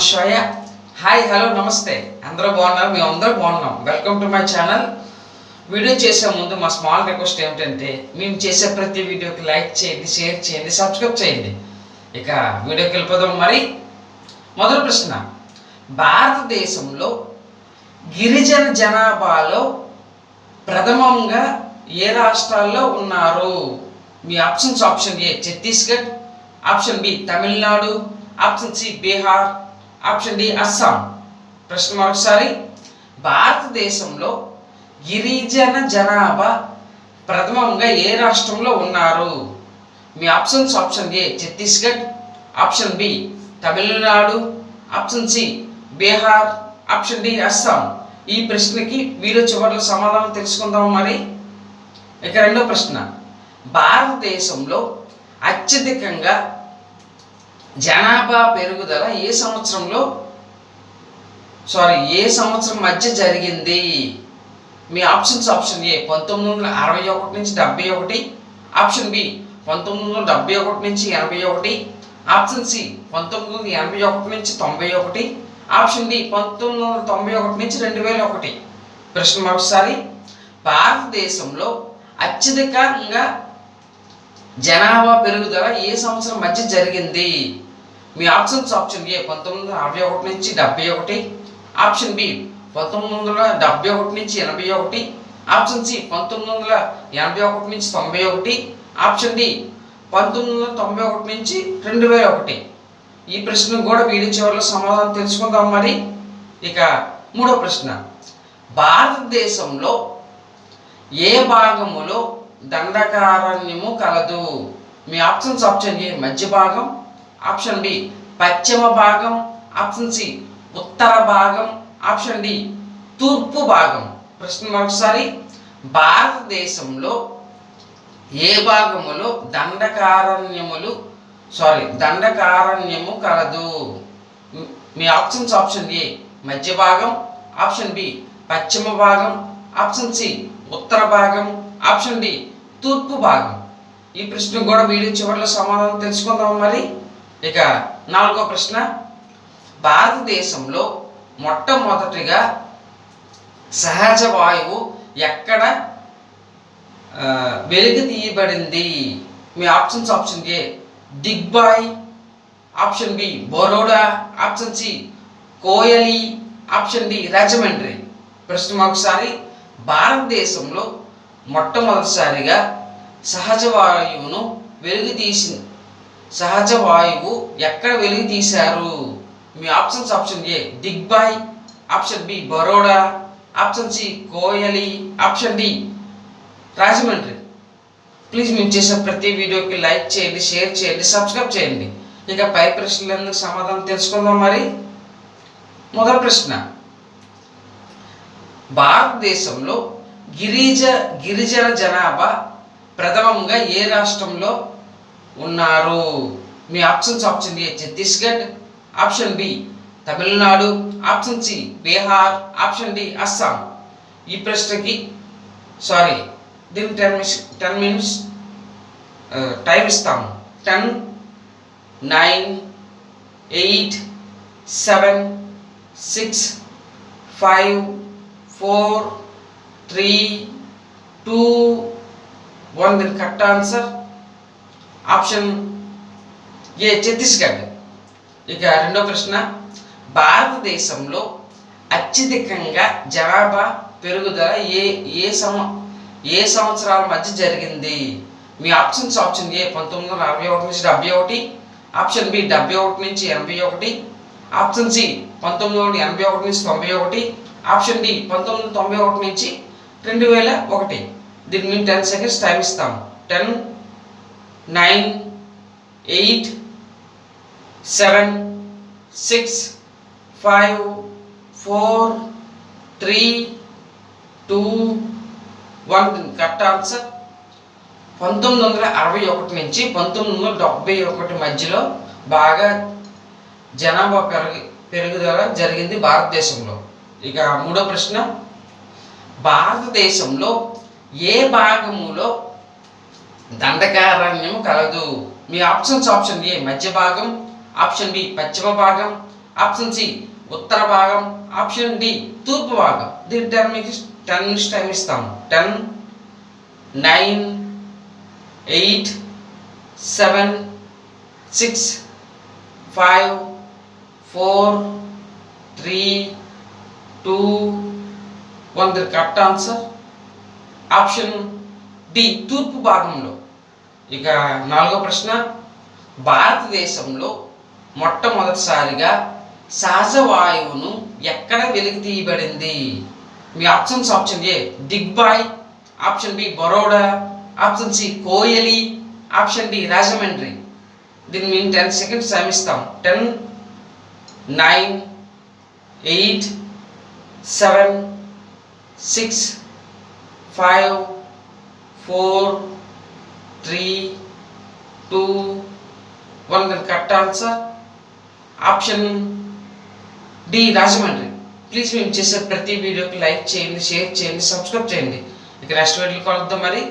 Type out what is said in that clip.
శివాయ. Hi, hello, నమస్తే. అందరూ బాగున్నారు? మేము అందరూ బాగున్నాం. Welcome to my channel. Video చేసే ముందు మా స్మాల్ రిక్వెస్ట్ ఏమిటంటే, మేము చేసే ప్రతి వీడియోకి లైక్ చేయండి, షేర్ చేయండి, సబ్స్క్రైబ్ చేయండి. ఇక వీడియోకి వెళ్ళిపోదాం. మరి మొదటి ప్రశ్న, భారతదేశంలో గిరిజన జనాభాలో ప్రథమంగా ఏ రాష్ట్రాల్లో ఉన్నారు? మీ options: option A Chhattisgarh, option B Tamil Nadu, option C Bihar, option D Assam. ప్రశ్న మరొకసారి, భారతదేశంలో గిరిజన జనాభా ప్రథమంగా ఏ రాష్ట్రంలో ఉన్నారు? మీ options: option A Chhattisgarh, option B Tamil Nadu, option C Bihar, option D Assam. ఈ ప్రశ్నకి వీడియో చివరిలో సమాధానం తెలుసుకుందాం. మరి ఇక రెండో ప్రశ్న, భారతదేశంలో అత్యధికంగా జనాభా పెరుగుదల ఏ సంవత్సరం మధ్య జరిగింది? మీ ఆప్షన్స్: ఆప్షన్ ఏ 1961 నుంచి 71, ఆప్షన్ బి 1971 నుంచి 81, ఆప్షన్ సి 1981 నుంచి 91, ఆప్షన్ డి 1991 నుంచి 2001. ప్రశ్న మరొకసారి, భారతదేశంలో అత్యధికంగా జనాభా పెరుగుదల ఏ సంవత్సరం మధ్య జరిగింది? మీ ఆప్షన్స్: ఆప్షన్ ఏ 1961 నుంచి 71, ఆప్షన్ బి 1971 నుంచి 81, ఆప్షన్ సి 1981 నుంచి 91, ఆప్షన్ డి 1991 నుంచి 2001. ఈ ప్రశ్నకు కూడా వీడియో చివరిలో సమాధానం తెలుసుకుందాం. మరి ఇక మూడో ప్రశ్న, భారతదేశంలో ఏ భాగములో దండకారణ్యము కలదు? మీ ఆప్షన్స్: ఆప్షన్ ఏ మధ్య భాగం, ఆప్షన్ బి పశ్చిమ భాగం, ఆప్షన్ సి ఉత్తర భాగం, ఆప్షన్ డి తూర్పు భాగం. ప్రశ్న మరొకసారి, భారతదేశంలో ఏ భాగములో దండకారణ్యము కలదు? మీ ఆప్షన్స్: ఆప్షన్ ఏ మధ్య భాగం, ఆప్షన్ బి పశ్చిమ భాగం, ఆప్షన్ సి ఉత్తర భాగం, ఆప్షన్ డి తూర్పు భాగం. ఈ ప్రశ్నకు కూడా వీడియో చివరిలో సమాధానం తెలుసుకుందాం. మరి ఇక నాలుగో ప్రశ్న, భారతదేశంలో మొట్టమొదటిగా సహజ వాయువు ఎక్కడ వెలికి తీయబడింది? మీ options: option A Digboi, option B Baroda, option C Koyali, option D Rajahmundry. ప్రశ్న మరొకసారి, భారతదేశంలో మొట్టమొదటిసారిగా సహజ వాయువు ఎక్కడ వెలుగు తీశారు? మీ options: option A Digboi, option B Baroda, option C Koyali, option D Rajahmundry. Please మేము చేసే ప్రతి వీడియోకి లైక్ చేయండి, షేర్ చేయండి, సబ్స్క్రైబ్ చేయండి. ఇక పై ప్రశ్నలందుకు సమాధానం తెలుసుకుందాం. మరి మొదటి ప్రశ్న, భారతదేశంలో గిరిజన జనాభా ప్రథమంగా ఏ రాష్ట్రంలో ఉన్నారు? మీ options: option A Chhattisgarh, option B Tamil Nadu, option C Bihar, option D Assam. ఈ ప్రశ్నకి దీనికి 10 మినిట్స్ టైం ఇస్తాము. 10, 9, 8, 7, 6, 5, 4, 3, 2, 1. దీని correct answer option A Chhattisgarh. ఇక రెండో ప్రశ్న, భారతదేశంలో అత్యధికంగా జనాభా పెరుగుదల ఏ సంవత్సరాల మధ్య జరిగింది? మీ ఆప్షన్స్: ఆప్షన్ ఏ 1941 నుంచి 71, ఆప్షన్ బి 71 నుంచి 81, ఆప్షన్ సి 1981 నుంచి 91, ఆప్షన్ డి 1991 నుంచి 2001. దీన్ని మేము 10 సెకండ్స్ టైం ఇస్తాము. 10, 9, 8, 7, 6, 5, 4, 3, 2, 1. కరెక్ట్ ఆన్సర్ 1961 నుంచి 1971 మధ్యలో బాగా జనాభా పెరుగుదల జరిగింది భారతదేశంలో. ఇక మూడో ప్రశ్న, భారతదేశంలో ఏ భాగములో దండకారణ్యము కలదు? మీ ఆప్షన్స్: ఆప్షన్ ఏ మధ్య భాగం, ఆప్షన్ బి పశ్చిమ భాగం, ఆప్షన్ సి ఉత్తర భాగం, ఆప్షన్ డి తూర్పు భాగం. దీని టైం మీకు 10 minutes టైం ఇస్తాము. 10, 9, 8, 7, 6, 5, 4, 3, 2, 1. The correct answer option D తూర్పు భాగంలో. ఇక 4వ ప్రశ్న, భారతదేశంలో మొట్టమొదటిసారిగా సహజ వాయువును ఎక్కడ వెలికి తీయబడింది? మీ options option A Digboi, option B Baroda, option C Koyali, option D Rajahmundry. దీన్ని మేము 10 seconds టైం ఇస్తాం. 10, 9, 8, 7, 6, 5, 4, 3, 2, 1. The correct answer option D Rajahmundry. Please మేము చేసే ప్రతి వీడియోకి లైక్ చేయండి, షేర్ చేయండి, సబ్స్క్రైబ్ చేయండి. ఇక నెక్స్ట్ వీడియోలో కలుద్దాం మరి.